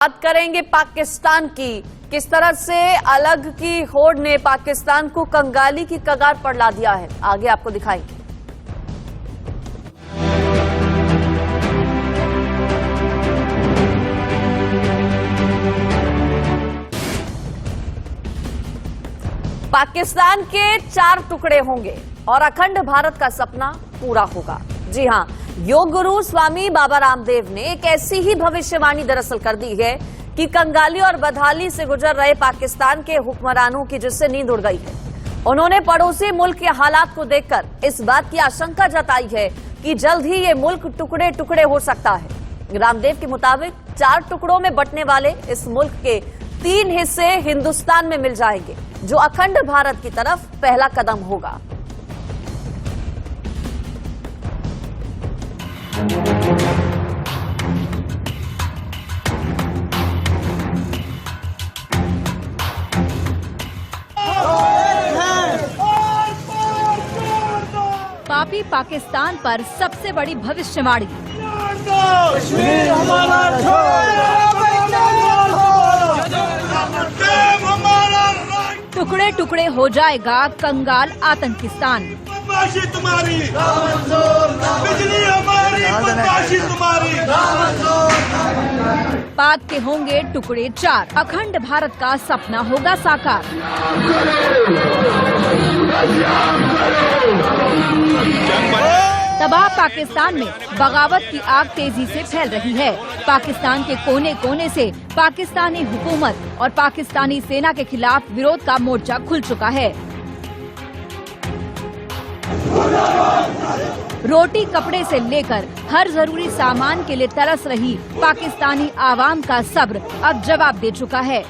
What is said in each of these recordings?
बात करेंगे पाकिस्तान की। किस तरह से अलग की होड़ ने पाकिस्तान को कंगाली की कगार पर ला दिया है, आगे आपको दिखाएंगे। पाकिस्तान के 4 टुकड़े होंगे और अखंड भारत का सपना पूरा होगा। जी हां, योग गुरु स्वामी बाबा रामदेव ने एक ऐसी ही भविष्यवाणी दरअसल कर दी है कि कंगाली और बदहाली से गुजर रहे पाकिस्तान के हुक्मरानों की जिससे नींद उड़ गई है। उन्होंने पड़ोसी मुल्क के हालात को देखकर इस बात की आशंका जताई है कि जल्द ही ये मुल्क टुकड़े टुकड़े हो सकता है। रामदेव के मुताबिक 4 टुकड़ों में बंटने वाले इस मुल्क के 3 हिस्से हिंदुस्तान में मिल जाएंगे, जो अखंड भारत की तरफ पहला कदम होगा। पापी पाकिस्तान पर सबसे बड़ी भविष्यवाणी। टुकड़े टुकड़े हो जाएगा कंगाल आतंकिस्तान। बदमाशी तुम्हारी, बिजली हमारी, बदमाशी तुम्हारी। पाक के होंगे टुकड़े 4, अखंड भारत का सपना होगा साकार। तबाह पाकिस्तान में बगावत की आग तेजी से फैल रही है। पाकिस्तान के कोने कोने से पाकिस्तानी हुकूमत और पाकिस्तानी सेना के खिलाफ विरोध का मोर्चा खुल चुका है। रोटी कपड़े से लेकर हर जरूरी सामान के लिए तरस रही पाकिस्तानी आवाम का सब्र अब जवाब दे चुका है।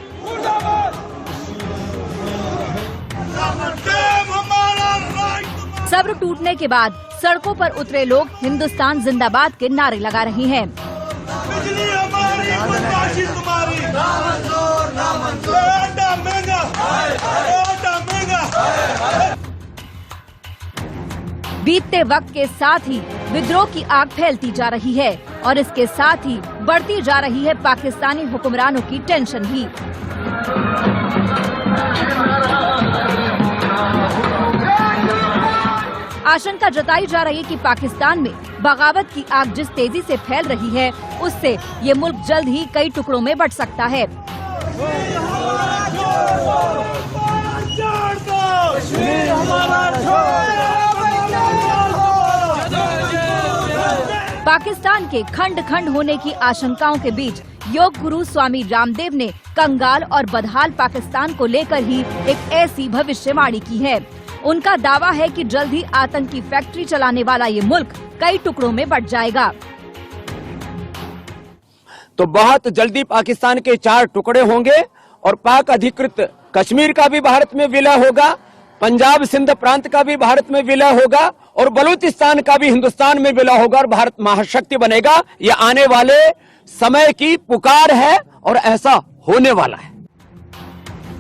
सब्र टूटने के बाद सड़कों पर उतरे लोग हिंदुस्तान जिंदाबाद के नारे लगा रहे हैं। बिजली हमारी, बदमाशी तुम्हारी। आटा महंगा, आटा महंगा। बीतते वक्त के साथ ही विद्रोह की आग फैलती जा रही है और इसके साथ ही बढ़ती जा रही है पाकिस्तानी हुक्मरानों की टेंशन भी। आशंका जताई जा रही है कि पाकिस्तान में बगावत की आग जिस तेजी से फैल रही है, उससे ये मुल्क जल्द ही कई टुकड़ों में बंट सकता है। पाकिस्तान के खंड खंड होने की आशंकाओं के बीच योग गुरु स्वामी रामदेव ने कंगाल और बदहाल पाकिस्तान को लेकर ही एक ऐसी भविष्यवाणी की है। उनका दावा है कि जल्द ही आतंकी फैक्ट्री चलाने वाला ये मुल्क कई टुकड़ों में बंट जाएगा। तो बहुत जल्दी पाकिस्तान के 4 टुकड़े होंगे और पाक अधिकृत कश्मीर का भी भारत में विलय होगा, पंजाब सिंध प्रांत का भी भारत में विलय होगा और बलूचिस्तान का भी हिंदुस्तान में विलय होगा और भारत महाशक्ति बनेगा। ये आने वाले समय की पुकार है और ऐसा होने वाला है।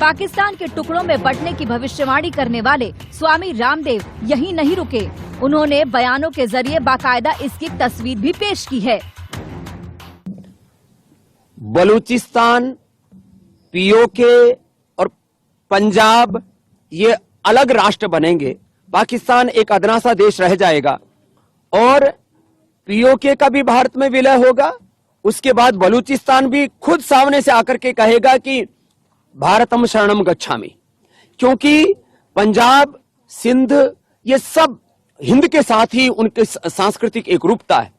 पाकिस्तान के टुकड़ों में बंटने की भविष्यवाणी करने वाले स्वामी रामदेव यहीं नहीं रुके। उन्होंने बयानों के जरिए बाकायदा इसकी तस्वीर भी पेश की है। बलूचिस्तान, पीओके और पंजाब ये अलग राष्ट्र बनेंगे। पाकिस्तान एक अदना सा देश रह जाएगा और पीओके का भी भारत में विलय होगा। उसके बाद बलूचिस्तान भी खुद सामने से आकर के कहेगा कि भारतम शरणम गच्छामि, क्योंकि पंजाब सिंध ये सब हिंद के साथ ही उनके सांस्कृतिक एकरूपता है।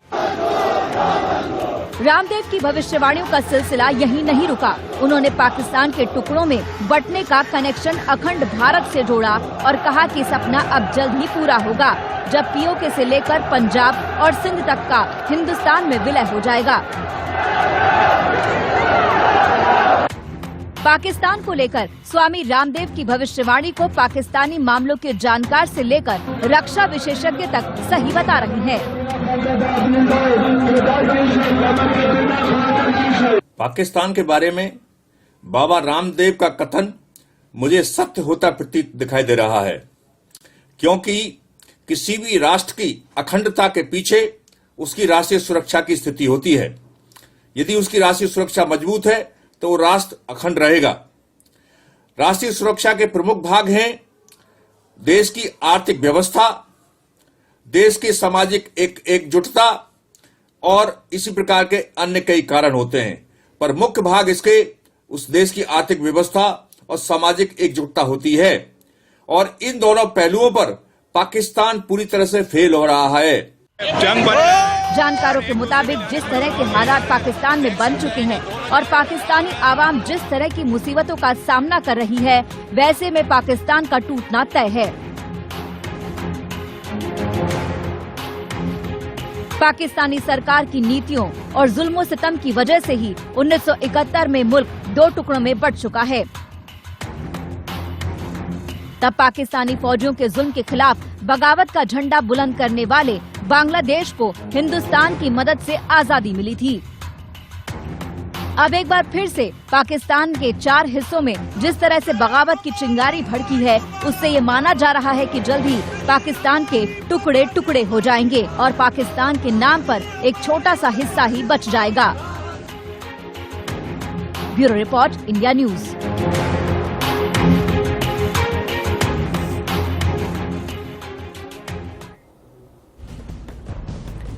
रामदेव की भविष्यवाणियों का सिलसिला यहीं नहीं रुका। उन्होंने पाकिस्तान के टुकड़ों में बंटने का कनेक्शन अखंड भारत से जोड़ा और कहा कि सपना अब जल्द ही पूरा होगा, जब पीओके से लेकर पंजाब और सिंध तक का हिंदुस्तान में विलय हो जाएगा। पाकिस्तान को लेकर स्वामी रामदेव की भविष्यवाणी को पाकिस्तानी मामलों के जानकार से लेकर रक्षा विशेषज्ञ तक सही बता रही है। पाकिस्तान के बारे में बाबा रामदेव का कथन मुझे सत्य होता प्रतीत दिखाई दे रहा है, क्योंकि किसी भी राष्ट्र की अखंडता के पीछे उसकी राष्ट्रीय सुरक्षा की स्थिति होती है। यदि उसकी राष्ट्रीय सुरक्षा मजबूत है तो वो राष्ट्र अखंड रहेगा। राष्ट्रीय सुरक्षा के प्रमुख भाग हैं देश की आर्थिक व्यवस्था, देश की सामाजिक एकजुटता और इसी प्रकार के अन्य कई कारण होते हैं, पर मुख्य भाग इसके उस देश की आर्थिक व्यवस्था और सामाजिक एकजुटता होती है। और इन दोनों पहलुओं पर पाकिस्तान पूरी तरह से फेल हो रहा है। जानकारों के मुताबिक जिस तरह के हालात पाकिस्तान में बन चुके हैं और पाकिस्तानी आवाम जिस तरह की मुसीबतों का सामना कर रही है, वैसे में पाकिस्तान का टूटना तय है। पाकिस्तानी सरकार की नीतियों और जुल्मों सितम की वजह से ही 1971 में मुल्क 2 टुकड़ों में बंट चुका है। तब पाकिस्तानी फौजियों के जुल्म के खिलाफ बगावत का झंडा बुलंद करने वाले बांग्लादेश को हिंदुस्तान की मदद से आजादी मिली थी। अब एक बार फिर से पाकिस्तान के 4 हिस्सों में जिस तरह से बगावत की चिंगारी भड़की है, उससे ये माना जा रहा है कि जल्द ही पाकिस्तान के टुकड़े टुकड़े हो जाएंगे और पाकिस्तान के नाम पर एक छोटा सा हिस्सा ही बच जाएगा। Bureau report, India news.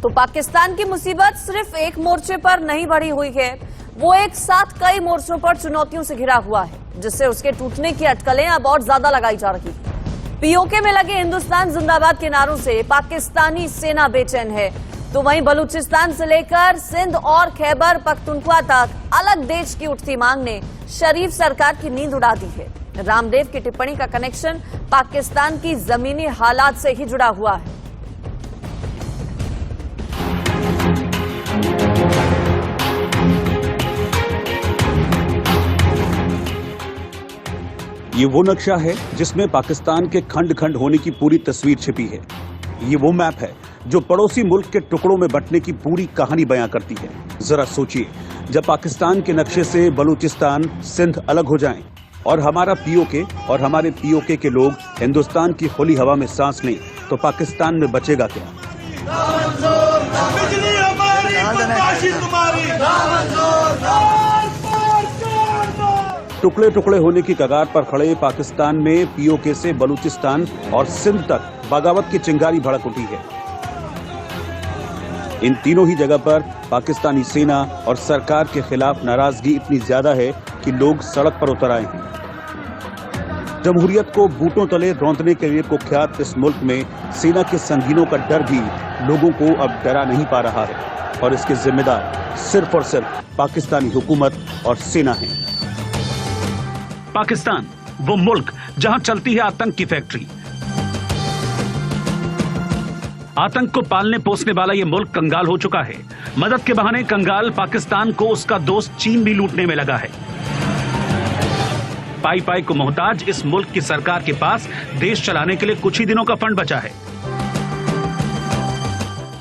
तो पाकिस्तान की मुसीबत सिर्फ एक मोर्चे पर नहीं बढ़ी हुई है, वो एक साथ कई मोर्चों पर चुनौतियों से घिरा हुआ है, जिससे उसके टूटने की अटकलें अब और ज्यादा लगाई जा रही है। पीओके में लगे हिंदुस्तान जिंदाबाद के नारों से पाकिस्तानी सेना बेचैन है, तो वहीं बलूचिस्तान से लेकर सिंध और खैबर पख्तूनख्वा तक अलग देश की उठती मांग ने शरीफ सरकार की नींद उड़ा दी है। रामदेव की टिप्पणी का कनेक्शन पाकिस्तान की जमीनी हालात से ही जुड़ा हुआ है। ये वो नक्शा है जिसमें पाकिस्तान के खंड खंड होने की पूरी तस्वीर छिपी है। ये वो मैप है जो पड़ोसी मुल्क के टुकड़ों में बंटने की पूरी कहानी बयां करती है। जरा सोचिए, जब पाकिस्तान के नक्शे से बलूचिस्तान, सिंध अलग हो जाएं और हमारा पीओके और हमारे पीओके के लोग हिंदुस्तान की खुली हवा में सांस लें, तो पाकिस्तान में बचेगा क्या? बिजली हमारी, बदमाशी तुम्हारी। टुकड़े टुकड़े होने की कगार पर खड़े पाकिस्तान में पीओके से बलूचिस्तान और सिंध तक बगावत की चिंगारी भड़क उठी है। इन तीनों ही जगह पर पाकिस्तानी सेना और सरकार के खिलाफ नाराजगी इतनी ज्यादा है कि लोग सड़क पर उतर आए हैं। जमहूरियत को बूटों तले रौंदने के लिए कुख्यात इस मुल्क में सेना के संगीनों का डर भी लोगों को अब डरा नहीं पा रहा है, और इसके जिम्मेदार सिर्फ और सिर्फ पाकिस्तानी हुकूमत और सेना है। पाकिस्तान वो मुल्क जहां चलती है आतंक की फैक्ट्री। आतंक को पालने पोसने वाला ये मुल्क कंगाल हो चुका है। मदद के बहाने कंगाल पाकिस्तान को उसका दोस्त चीन भी लूटने में लगा है। पाई पाई को मोहताज इस मुल्क की सरकार के पास देश चलाने के लिए कुछ ही दिनों का फंड बचा है।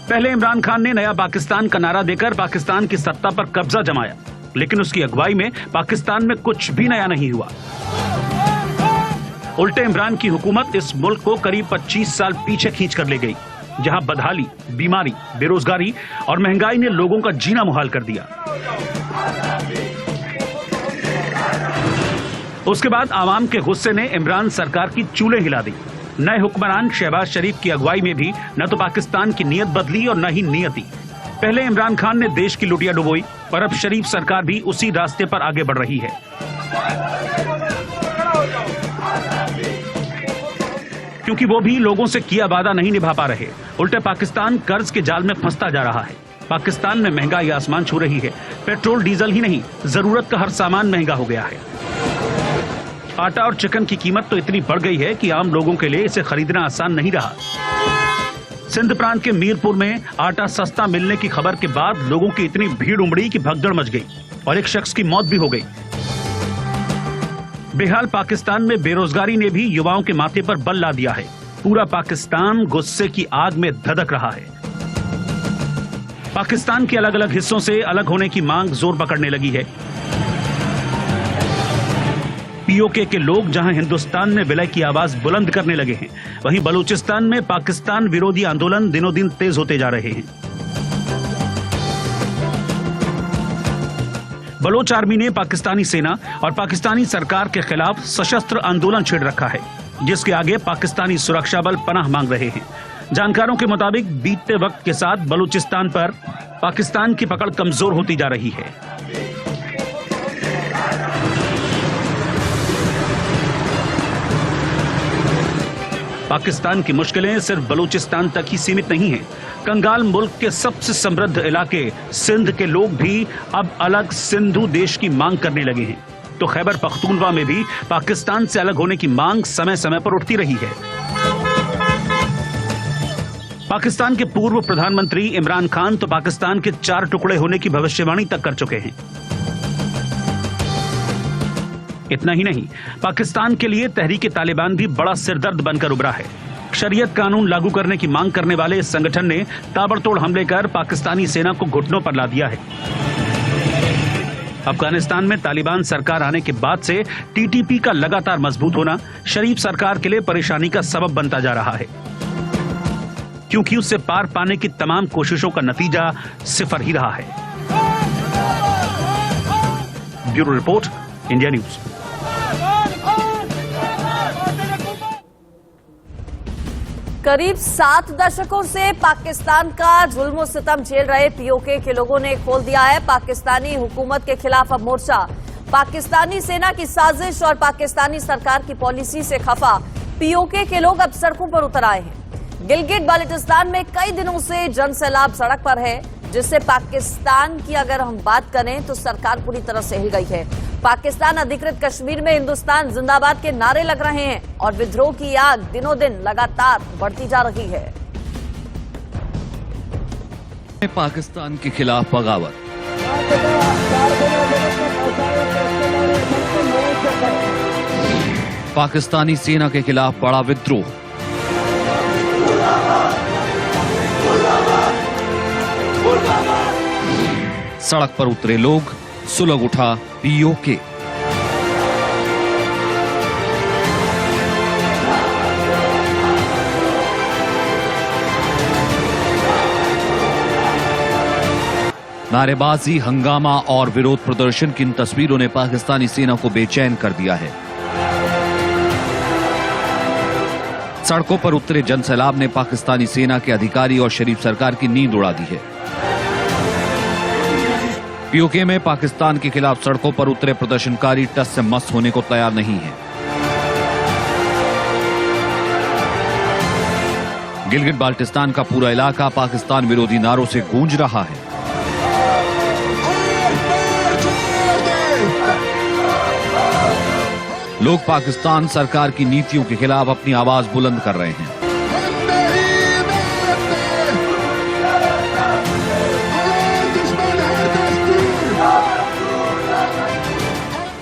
पहले इमरान खान ने नया पाकिस्तान का नारा देकर पाकिस्तान की सत्ता पर कब्जा जमाया, लेकिन उसकी अगुवाई में पाकिस्तान में कुछ भी नया नहीं हुआ। उल्टे इमरान की हुकूमत इस मुल्क को करीब 25 साल पीछे खींच कर ले गई, जहां बदहाली, बीमारी, बेरोजगारी और महंगाई ने लोगों का जीना मुहाल कर दिया। उसके बाद आवाम के गुस्से ने इमरान सरकार की चूल्हे हिला दी। नए हुक्मरान शहबाज शरीफ की अगुवाई में भी न तो पाकिस्तान की नीयत बदली और न ही नियति। पहले इमरान खान ने देश की लुटिया डुबोई, और अब शरीफ सरकार भी उसी रास्ते पर आगे बढ़ रही है। क्योंकि वो भी लोगों से किया वादा नहीं निभा पा रहे, उल्टे पाकिस्तान कर्ज के जाल में फंसता जा रहा है। पाकिस्तान में महंगाई आसमान छू रही है। पेट्रोल डीजल ही नहीं, जरूरत का हर सामान महंगा हो गया है। आटा और चिकन की कीमत तो इतनी बढ़ गई है कि आम लोगों के लिए इसे खरीदना आसान नहीं रहा। सिंध प्रांत के मीरपुर में आटा सस्ता मिलने की खबर के बाद लोगों की इतनी भीड़ उमड़ी कि भगदड़ मच गई और एक शख्स की मौत भी हो गई। बेहाल पाकिस्तान में बेरोजगारी ने भी युवाओं के माथे पर बल ला दिया है। पूरा पाकिस्तान गुस्से की आग में धधक रहा है। पाकिस्तान के अलग अलग हिस्सों से अलग होने की मांग जोर पकड़ने लगी है। पीओके के लोग जहां हिंदुस्तान में विलय की आवाज बुलंद करने लगे हैं, वहीं बलूचिस्तान में पाकिस्तान विरोधी आंदोलन दिनों दिन तेज होते जा रहे हैं। बलोच आर्मी ने पाकिस्तानी सेना और पाकिस्तानी सरकार के खिलाफ सशस्त्र आंदोलन छेड़ रखा है, जिसके आगे पाकिस्तानी सुरक्षा बल पनाह मांग रहे हैं। जानकारों के मुताबिक बीतते वक्त के साथ बलूचिस्तान पर पाकिस्तान की पकड़ कमजोर होती जा रही है। पाकिस्तान की मुश्किलें सिर्फ बलूचिस्तान तक ही सीमित नहीं हैं। कंगाल मुल्क के सबसे समृद्ध इलाके सिंध के लोग भी अब अलग सिंधु देश की मांग करने लगे हैं। तो खैबर पख्तूनवा में भी पाकिस्तान से अलग होने की मांग समय समय पर उठती रही है। पाकिस्तान के पूर्व प्रधानमंत्री इमरान खान तो पाकिस्तान के 4 टुकड़े होने की भविष्यवाणी तक कर चुके हैं। इतना ही नहीं, पाकिस्तान के लिए तहरीक तालिबान भी बड़ा सिरदर्द बनकर उभरा है। शरीयत कानून लागू करने की मांग करने वाले इस संगठन ने ताबड़तोड़ हमले कर पाकिस्तानी सेना को घुटनों पर ला दिया है। अफगानिस्तान में तालिबान सरकार आने के बाद से टीटीपी का लगातार मजबूत होना शरीफ सरकार के लिए परेशानी का सबब बनता जा रहा है, क्योंकि उससे पार पाने की तमाम कोशिशों का नतीजा सिफर ही रहा है। Bureau report, India news. करीब 7 दशकों से पाकिस्तान का जुल्म सितम झेल रहे पीओके के लोगों ने खोल दिया है पाकिस्तानी हुकूमत के खिलाफ अब मोर्चा। पाकिस्तानी सेना की साजिश और पाकिस्तानी सरकार की पॉलिसी से खफा पीओके के लोग अब सड़कों पर उतर आए हैं। गिलगिट बाल्टिस्तान में कई दिनों से जन सैलाब सड़क पर है, जिससे पाकिस्तान की अगर हम बात करें तो सरकार पूरी तरह से हिल गई है। पाकिस्तान अधिकृत कश्मीर में हिंदुस्तान जिंदाबाद के नारे लग रहे हैं और विद्रोह की आग दिनों दिन लगातार बढ़ती जा रही है। पाकिस्तान के खिलाफ बगावत, पाकिस्तानी सेना के खिलाफ बड़ा विद्रोह, सड़क पर उतरे लोग, सुलग उठा पीओके। नारेबाजी, हंगामा और विरोध प्रदर्शन की इन तस्वीरों ने पाकिस्तानी सेना को बेचैन कर दिया है। सड़कों पर उतरे जनसैलाब ने पाकिस्तानी सेना के अधिकारी और शरीफ सरकार की नींद उड़ा दी है। पीओके में पाकिस्तान के खिलाफ सड़कों पर उतरे प्रदर्शनकारी टस से मस होने को तैयार नहीं है। गिलगिट बाल्टिस्तान का पूरा इलाका पाकिस्तान विरोधी नारों से गूंज रहा है। लोग पाकिस्तान सरकार की नीतियों के खिलाफ अपनी आवाज बुलंद कर रहे हैं।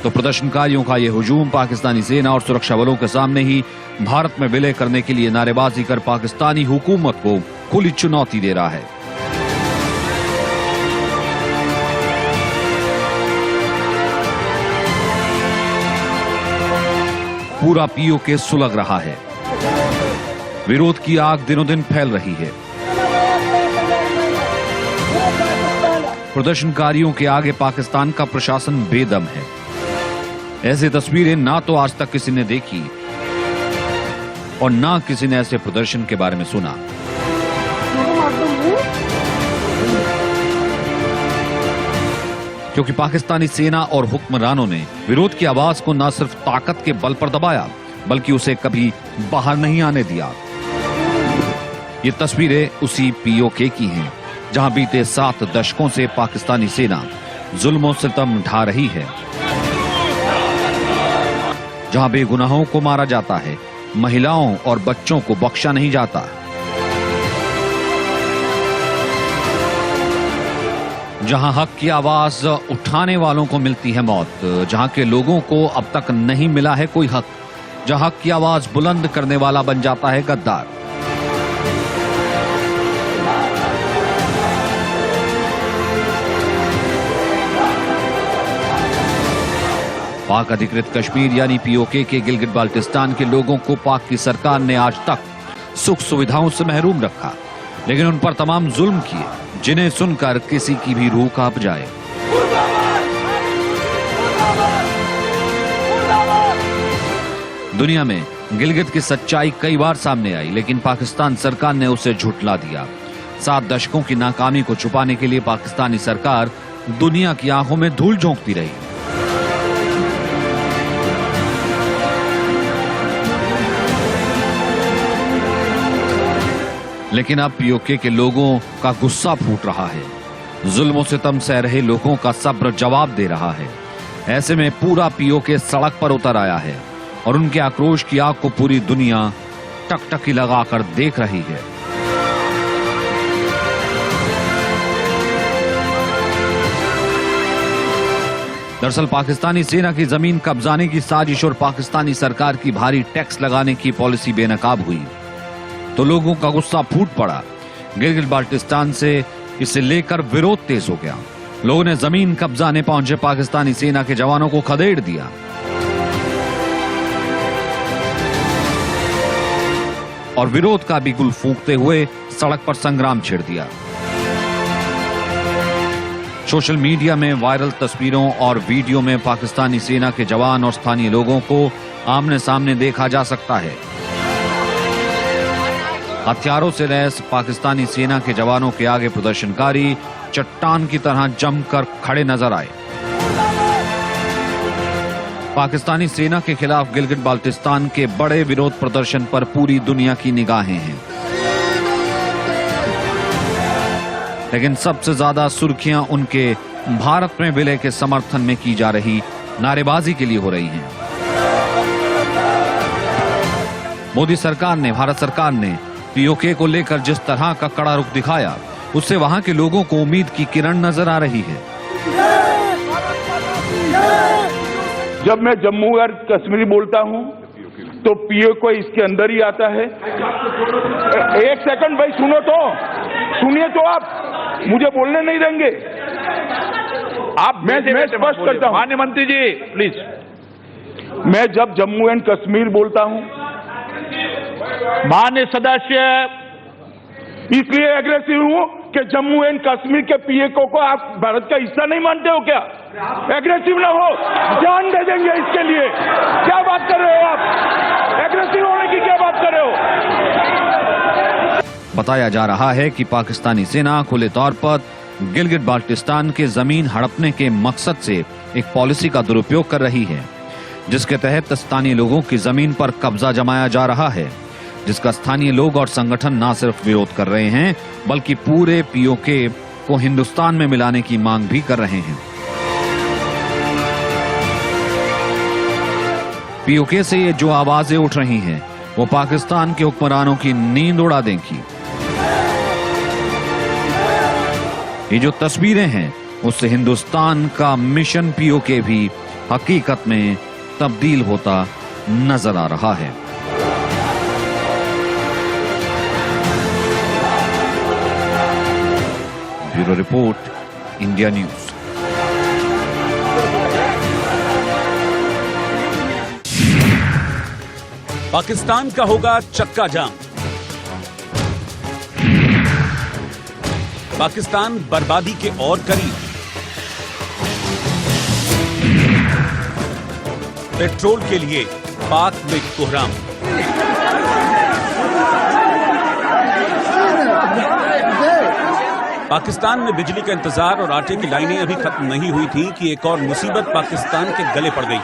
तो प्रदर्शनकारियों का यह हुजूम पाकिस्तानी सेना और सुरक्षा बलों के सामने ही भारत में विलय करने के लिए नारेबाजी कर पाकिस्तानी हुकूमत को खुली चुनौती दे रहा है। पूरा पीओके सुलग रहा है। विरोध की आग दिनों दिन फैल रही है। प्रदर्शनकारियों के आगे पाकिस्तान का प्रशासन बेदम है। ऐसी तस्वीरें ना तो आज तक किसी ने देखी और ना किसी ने ऐसे प्रदर्शन के बारे में सुना। क्योंकि पाकिस्तानी सेना और हुक्मरानों ने विरोध की आवाज को न सिर्फ ताकत के बल पर दबाया, बल्कि उसे कभी बाहर नहीं आने दिया। ये तस्वीरें उसी पीओके की हैं, जहां बीते 7 दशकों से पाकिस्तानी सेना जुल्म सितम ढा रही है, जहां बेगुनाहों को मारा जाता है, महिलाओं और बच्चों को बख्शा नहीं जाता, जहां हक की आवाज उठाने वालों को मिलती है मौत, जहां के लोगों को अब तक नहीं मिला है कोई हक, जहां हक की आवाज बुलंद करने वाला बन जाता है गद्दार। पाक अधिकृत कश्मीर यानी पीओके के गिलगिट बाल्टिस्तान के लोगों को पाक की सरकार ने आज तक सुख सुविधाओं से महरूम रखा, लेकिन उन पर तमाम जुल्म किए, जिन्हें सुनकर किसी की भी रूह कांप जाए। दुनिया में गिलगित की सच्चाई कई बार सामने आई, लेकिन पाकिस्तान सरकार ने उसे झुठला दिया। 7 दशकों की नाकामी को छुपाने के लिए पाकिस्तानी सरकार दुनिया की आंखों में धूल झोंकती रही। लेकिन अब पीओके के लोगों का गुस्सा फूट रहा है। जुल्म सितम सह रहे लोगों का सब्र जवाब दे रहा है। ऐसे में पूरा पीओके सड़क पर उतर आया है और उनके आक्रोश की आग को पूरी दुनिया टकटकी लगाकर देख रही है। दरअसल पाकिस्तानी सेना की जमीन कब्जाने की साजिश और पाकिस्तानी सरकार की भारी टैक्स लगाने की पॉलिसी बेनकाब हुई तो लोगों का गुस्सा फूट पड़ा। गिलगित बाल्टिस्तान से इसे लेकर विरोध तेज हो गया। लोगों ने जमीन कब्जाने पहुंचे पाकिस्तानी सेना के जवानों को खदेड़ दिया। और विरोध का बिगुल फूंकते हुए सड़क पर संग्राम छेड़ दिया। सोशल मीडिया में वायरल तस्वीरों और वीडियो में पाकिस्तानी सेना के जवान और स्थानीय लोगों को आमने सामने देखा जा सकता है। हथियारों से लैस पाकिस्तानी सेना के जवानों के आगे प्रदर्शनकारी चट्टान की तरह जमकर खड़े नजर आए। पाकिस्तानी सेना के खिलाफ गिलगित बाल्टिस्तान के बड़े विरोध प्रदर्शन पर पूरी दुनिया की निगाहें हैं। लेकिन सबसे ज्यादा सुर्खियां उनके भारत में विलय के समर्थन में की जा रही नारेबाजी के लिए हो रही हैं। मोदी सरकार ने, भारत सरकार ने पीओके को लेकर जिस तरह का कड़ा रुख दिखाया, उससे वहां के लोगों को उम्मीद की किरण नजर आ रही है। जब मैं जम्मू और कश्मीर बोलता हूं तो पीओके इसके अंदर ही आता है। एक सेकंड भाई, सुनो तो, सुनिए तो, आप मुझे बोलने नहीं देंगे। आप मैं स्पष्ट करता हूं, माननीय मंत्री जी प्लीज। मैं जब जम्मू एंड कश्मीर बोलता हूं, माननीय सदस्य, इसलिए एग्रेसिव हूं कि जम्मू एंड कश्मीर के पीओके को आप भारत का हिस्सा नहीं मानते हो क्या? एग्रेसिव ना हो, जान दे देंगे इसके लिए। क्या बात कर रहे हो आप? एग्रेसिव होने की क्या बात कर रहे हो? बताया जा रहा है कि पाकिस्तानी सेना खुले तौर पर गिलगित बाल्टिस्तान के जमीन हड़पने के मकसद से एक पॉलिसी का दुरुपयोग कर रही है, जिसके तहत स्थानीय लोगों की जमीन पर कब्जा जमाया जा रहा है, जिसका स्थानीय लोग और संगठन न सिर्फ विरोध कर रहे हैं बल्कि पूरे पीओके को हिंदुस्तान में मिलाने की मांग भी कर रहे हैं। पीओके से ये जो आवाजें उठ रही हैं, वो पाकिस्तान के हुक्मरानों की नींद उड़ा देंगी। ये जो तस्वीरें हैं, उससे हिंदुस्तान का मिशन पीओके भी हकीकत में तब्दील होता नजर आ रहा है। Bureau report, India news. Pakistan का होगा चक्का जाम। पाकिस्तान बर्बादी के और करीब। पेट्रोल के लिए पाक में कोहराम। पाकिस्तान में बिजली का इंतजार और आटे की लाइनें अभी खत्म नहीं हुई थी कि एक और मुसीबत पाकिस्तान के गले पड़ गई।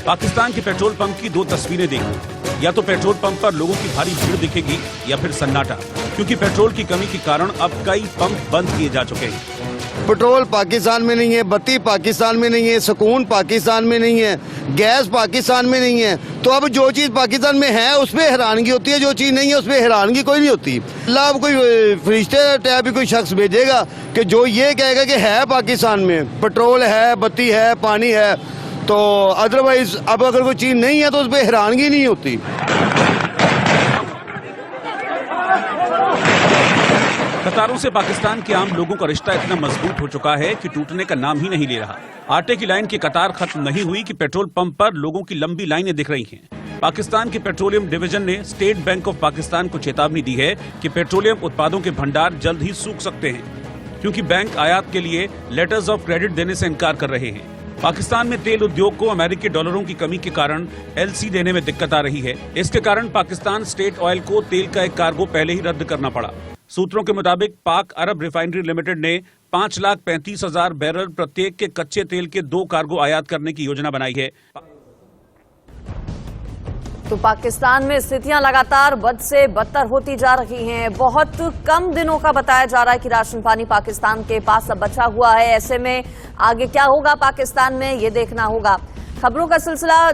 पाकिस्तान के पेट्रोल पंप की 2 तस्वीरें देखी। या तो पेट्रोल पंप पर लोगों की भारी भीड़ दिखेगी या फिर सन्नाटा, क्योंकि पेट्रोल की कमी के कारण अब कई पंप बंद किए जा चुके हैं। पेट्रोल पाकिस्तान में नहीं है, बत्ती पाकिस्तान में नहीं है, सुकून पाकिस्तान में नहीं है, गैस पाकिस्तान में नहीं है। तो अब जो चीज पाकिस्तान में है उस पर हैरानगी होती है, जो चीज नहीं है उस पर हैरानगी कोई नहीं होती। अल्लाह अब कोई फरिश्ते टाइप भी कोई शख्स भेजेगा कि जो ये कहेगा कि है पाकिस्तान में पेट्रोल है, बत्ती है, पानी है, तो अदरवाइज अब अगर कोई चीज नहीं है तो उस पर हैरानगी नहीं होती। कतारों से पाकिस्तान के आम लोगों का रिश्ता इतना मजबूत हो चुका है कि टूटने का नाम ही नहीं ले रहा। आटे की लाइन की कतार खत्म नहीं हुई कि पेट्रोल पंप पर लोगों की लंबी लाइनें दिख रही हैं। पाकिस्तान की पेट्रोलियम डिवीजन ने स्टेट बैंक ऑफ पाकिस्तान को चेतावनी दी है कि पेट्रोलियम उत्पादों के भंडार जल्द ही सूख सकते हैं, क्योंकि बैंक आयात के लिए लेटर्स ऑफ क्रेडिट देने से इनकार कर रहे हैं। पाकिस्तान में तेल उद्योग को अमेरिकी डॉलरों की कमी के कारण एलसी देने में दिक्कत आ रही है। इसके कारण पाकिस्तान स्टेट ऑयल को तेल का एक कार्गो पहले ही रद्द करना पड़ा। सूत्रों के मुताबिक पाक अरब रिफाइनरी लिमिटेड ने 5,35,000 बैरल प्रत्येक के कच्चे तेल के 2 कार्गो आयात करने की योजना बनाई है। तो पाकिस्तान में स्थितियां लगातार बद से बदतर होती जा रही हैं। बहुत कम दिनों का बताया जा रहा है कि राशन पानी पाकिस्तान के पास अब बचा हुआ है। ऐसे में आगे क्या होगा पाकिस्तान में, ये देखना होगा। खबरों का सिलसिला